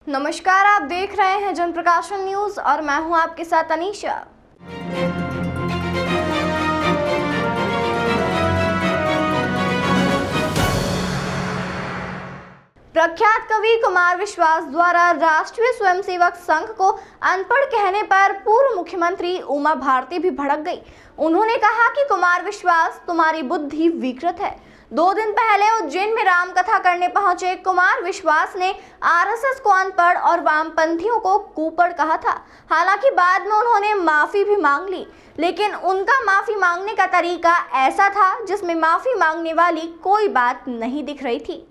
नमस्कार, आप देख रहे हैं जनप्रकाशन न्यूज और मैं हूं आपके साथ अनीशा। प्रख्यात कवि कुमार विश्वास द्वारा राष्ट्रीय स्वयंसेवक संघ को अनपढ़ कहने पर पूर्व मुख्यमंत्री उमा भारती भी भड़क गई। उन्होंने कहा कि कुमार विश्वास, तुम्हारी बुद्धि विकृत है। 2 दिन पहले उज्जैन में राम कथा करने पहुंचे कुमार विश्वास ने आरएसएस को अनपढ़ और वामपंथियों को कुपढ़ कहा था। हालांकि बाद में उन्होंने माफी भी मांग ली, लेकिन उनका माफी मांगने का तरीका ऐसा था जिसमें माफी मांगने वाली कोई बात नहीं दिख रही थी।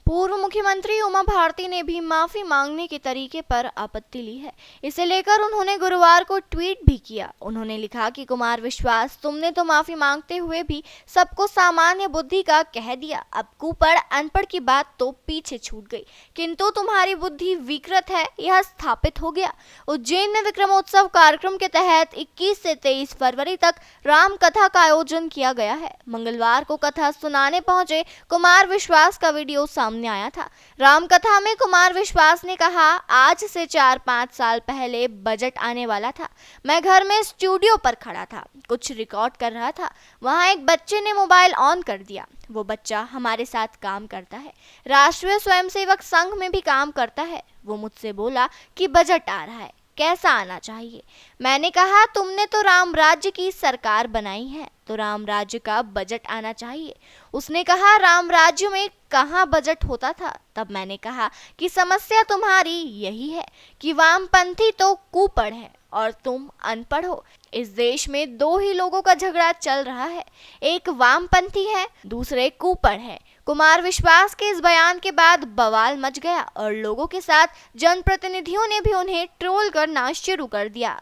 पूर्व मुख्यमंत्री उमा भारती ने भी माफी मांगने के तरीके पर आपत्ति ली है। इसे लेकर उन्होंने गुरुवार को ट्वीट भी किया। उन्होंने लिखा कि कुमार विश्वास, तुमने तो माफी मांगते हुए भी सबको सामान्य बुद्धि का कह दिया। अब कुपढ़ अनपढ़ की बात तो पीछे छूट गई, किंतु तुम्हारी बुद्धि विकृत है, यह स्थापित हो गया। उज्जैन में विक्रमोत्सव कार्यक्रम के तहत 21 से 23 फरवरी तक राम कथा का आयोजन किया गया है। मंगलवार को कथा सुनाने पहुंचे कुमार विश्वास का वीडियो सामने आया था। राम कथा में कुमार विश्वास ने कहा, आज से 4-5 साल पहले बजट आने वाला था। मैं घर में स्टूडियो पर खड़ा था, कुछ रिकॉर्ड कर रहा था। वहां एक बच्चे ने मोबाइल ऑन कर दिया। वो बच्चा हमारे साथ काम करता है, राष्ट्रीय स्वयंसेवक संघ में भी काम करता है। वो मुझसे बोला कि बजट आ रहा है, कैसा आना चाहिए। मैंने कहा, तुमने तो राम राज्य की सरकार बनाई है, तो राम राज्य का बजट आना चाहिए। उसने कहा, राम राज्य में कहाँ बजट होता था। तब मैंने कहा कि समस्या तुम्हारी यही है कि वामपंथी तो कुपढ़ है और तुम अनपढ़ हो। इस देश में 2 ही लोगों का झगड़ा चल रहा है, एक वामपंथी है, दूसरे कुपढ़ है। कुमार विश्वास के इस बयान के बाद बवाल मच गया और लोगों के साथ जनप्रतिनिधियों ने भी उन्हें ट्रोल करना शुरू कर दिया।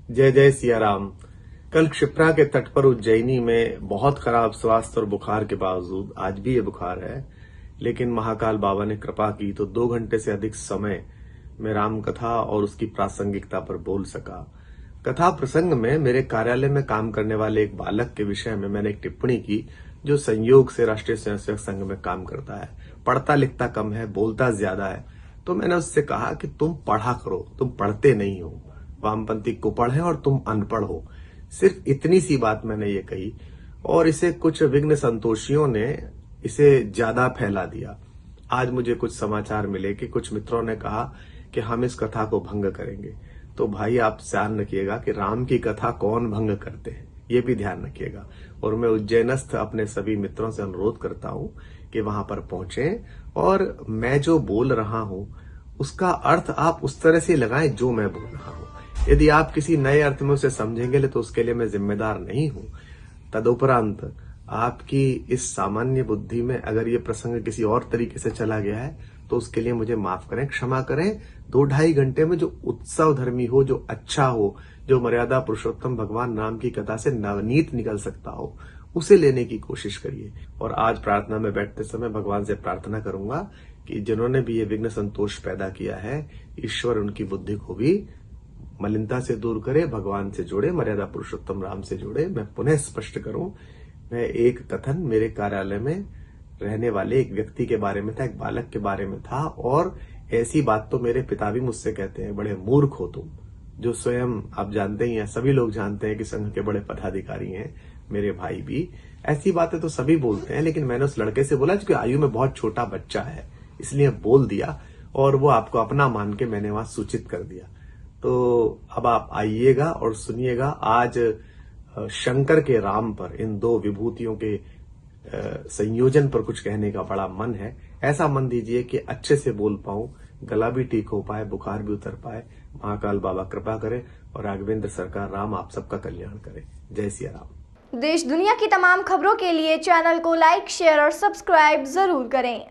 जय जय सिया राम। कल क्षिप्रा के तट पर उज्जैनी में बहुत खराब स्वास्थ्य और बुखार के बावजूद आज भी ये बुखार है, लेकिन महाकाल बाबा ने कृपा की तो 2 घंटे से अधिक समय में राम कथा और उसकी प्रासंगिकता पर बोल सका। कथा प्रसंग में मेरे कार्यालय में काम करने वाले एक बालक के विषय में मैंने एक टिप्पणी की जो संयोग से राष्ट्रीय स्वयंसेवक संघ में काम करता है, पढ़ता लिखता कम है, बोलता ज्यादा है। तो मैंने उससे कहा कि तुम पढ़ा करो, तुम पढ़ते नहीं हो, वामपंथी कुपढ़ है और तुम अनपढ़ हो। सिर्फ इतनी सी बात मैंने ये कही और इसे कुछ विघ्न संतोषियों ने इसे ज्यादा फैला दिया। आज मुझे कुछ समाचार मिले कि कुछ मित्रों ने कहा कि हम इस कथा को भंग करेंगे। तो भाई, आप ध्यान रखिएगा कि राम की कथा कौन भंग करते हैं, ये भी ध्यान रखिएगा। और मैं उज्जैनस्थ अपने सभी मित्रों से अनुरोध करता हूं कि वहां पर पहुंचें और मैं जो बोल रहा हूं उसका अर्थ आप उस तरह से लगाएं जो मैं बोल रहा हूं। यदि आप किसी नए अर्थ में उसे समझेंगे तो उसके लिए मैं जिम्मेदार नहीं हूं। तदुपरांत आपकी इस सामान्य बुद्धि में अगर ये प्रसंग किसी और तरीके से चला गया है तो उसके लिए मुझे माफ करें, क्षमा करें। 2-2.5 घंटे में जो उत्सव धर्मी हो, जो अच्छा हो, जो मर्यादा पुरुषोत्तम भगवान राम की कथा से नवनीत निकल सकता हो, उसे लेने की कोशिश करिए। और आज प्रार्थना में बैठते समय भगवान से प्रार्थना करूंगा कि जिन्होंने भी ये विघ्न संतोष पैदा किया है, ईश्वर उनकी बुद्धि को भी मलिनता से दूर करे, भगवान से जोड़े, मर्यादा पुरुषोत्तम राम से जोड़े। मैं पुनः स्पष्ट करूं, मैं एक कथन मेरे कार्यालय में रहने वाले एक व्यक्ति के बारे में था, एक बालक के बारे में था। और ऐसी बात तो मेरे पिता भी मुझसे कहते हैं, बड़े मूर्ख हो तुम, जो स्वयं आप जानते ही हैं, सभी लोग जानते हैं कि संघ के बड़े पदाधिकारी हैं, मेरे भाई भी। ऐसी बातें तो सभी बोलते हैं, लेकिन मैंने उस लड़के से बोला जो आयु में बहुत छोटा बच्चा है, इसलिए बोल दिया और वो आपको अपना मान के मैंने वहां सूचित कर दिया। तो अब आप आइएगा और सुनिएगा। आज शंकर के राम पर, इन 2 विभूतियों के संयोजन पर कुछ कहने का बड़ा मन है। ऐसा मन दीजिए कि अच्छे से बोल पाऊं, गला भी ठीक हो पाए, बुखार भी उतर पाए। महाकाल बाबा कृपा करे और राघवेंद्र सरकार राम आप सबका कल्याण करे। जय सिया राम। देश दुनिया की तमाम खबरों के लिए चैनल को लाइक, शेयर और सब्सक्राइब जरूर करें।